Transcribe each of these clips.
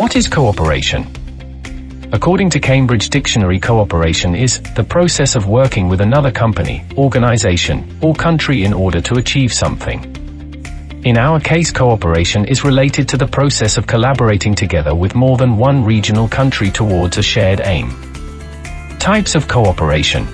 What is cooperation? According to Cambridge Dictionary, cooperation is the process of working with another company, organization, or country in order to achieve something. In our case, cooperation is related to the process of collaborating together with more than one regional country towards a shared aim. Types of cooperation.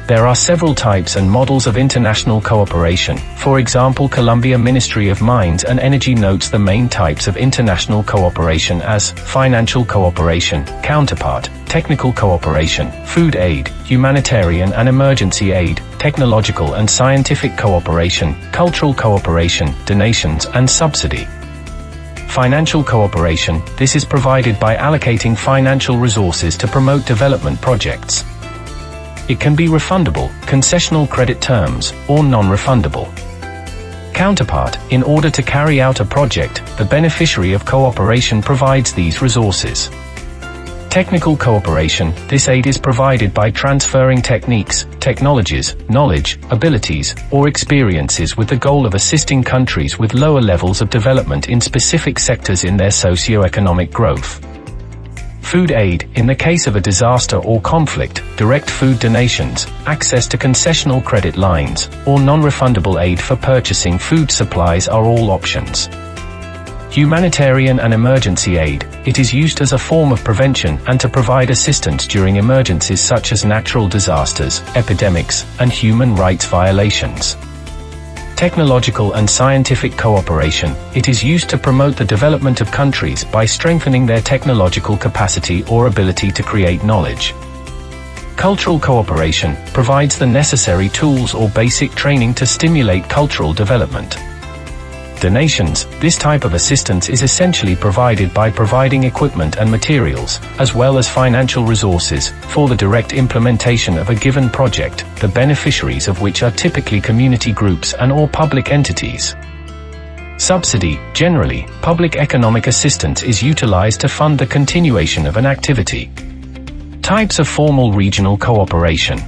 There are several types and models of international cooperation. For example, Colombia Ministry of Mines and Energy notes the main types of international cooperation as financial cooperation, counterpart, technical cooperation, food aid, humanitarian and emergency aid, technological and scientific cooperation, cultural cooperation, donations and subsidy. Financial cooperation, this is provided by allocating financial resources to promote development projects. It can be refundable, concessional credit terms, or non-refundable. Counterpart, in order to carry out a project, the beneficiary of cooperation provides these resources. Technical cooperation, this aid is provided by transferring techniques, technologies, knowledge, abilities, or experiences with the goal of assisting countries with lower levels of development in specific sectors in their socio-economic growth. Food aid, in the case of a disaster or conflict, direct food donations, access to concessional credit lines, or non-refundable aid for purchasing food supplies are all options. Humanitarian and emergency aid, it is used as a form of prevention and to provide assistance during emergencies such as natural disasters, epidemics, and human rights violations. Technological and scientific cooperation, it is used to promote the development of countries by strengthening their technological capacity or ability to create knowledge. Cultural cooperation provides the necessary tools or basic training to stimulate cultural development. Donations, this type of assistance is essentially provided by providing equipment and materials, as well as financial resources, for the direct implementation of a given project, the beneficiaries of which are typically community groups and/or public entities. Subsidy, generally, public economic assistance is utilized to fund the continuation of an activity. Types of formal regional cooperation.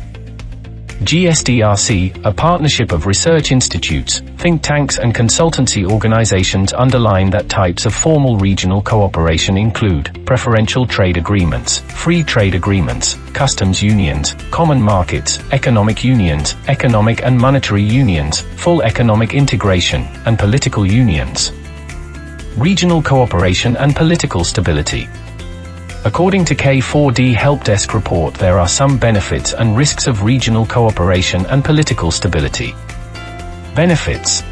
GSDRC, a partnership of research institutes, think tanks and consultancy organizations, underline that types of formal regional cooperation include preferential trade agreements, free trade agreements, customs unions, common markets, economic unions, economic and monetary unions, full economic integration, and political unions. Regional cooperation and political stability. According to K4D Helpdesk report, there are some benefits and risks of regional cooperation and political stability. Benefits: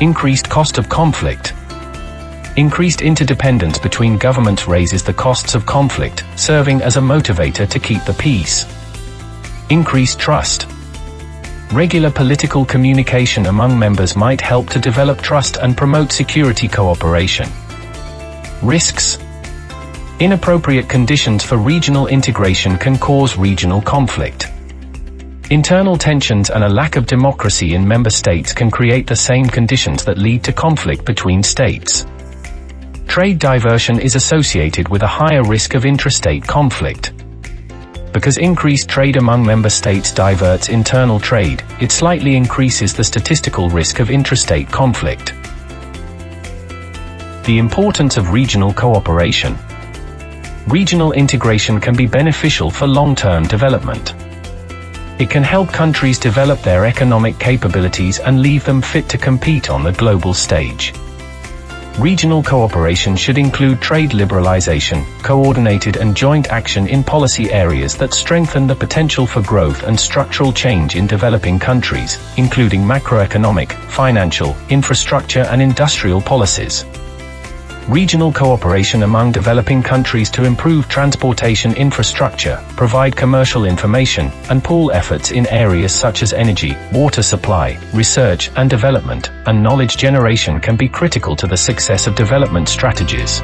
increased cost of conflict. Increased interdependence between governments raises the costs of conflict, serving as a motivator to keep the peace. Increased trust. Regular political communication among members might help to develop trust and promote security cooperation. Risks: inappropriate conditions for regional integration can cause regional conflict. Internal tensions and a lack of democracy in member states can create the same conditions that lead to conflict between states. Trade diversion is associated with a higher risk of intrastate conflict. Because increased trade among member states diverts internal trade, it slightly increases the statistical risk of intrastate conflict. The importance of regional cooperation. Regional integration can be beneficial for long-term development. It can help countries develop their economic capabilities and leave them fit to compete on the global stage. Regional cooperation should include trade liberalization, coordinated and joint action in policy areas that strengthen the potential for growth and structural change in developing countries, including macroeconomic, financial, infrastructure and industrial policies. Regional cooperation among developing countries to improve transportation infrastructure, provide commercial information, and pool efforts in areas such as energy, water supply, research and development, and knowledge generation can be critical to the success of development strategies.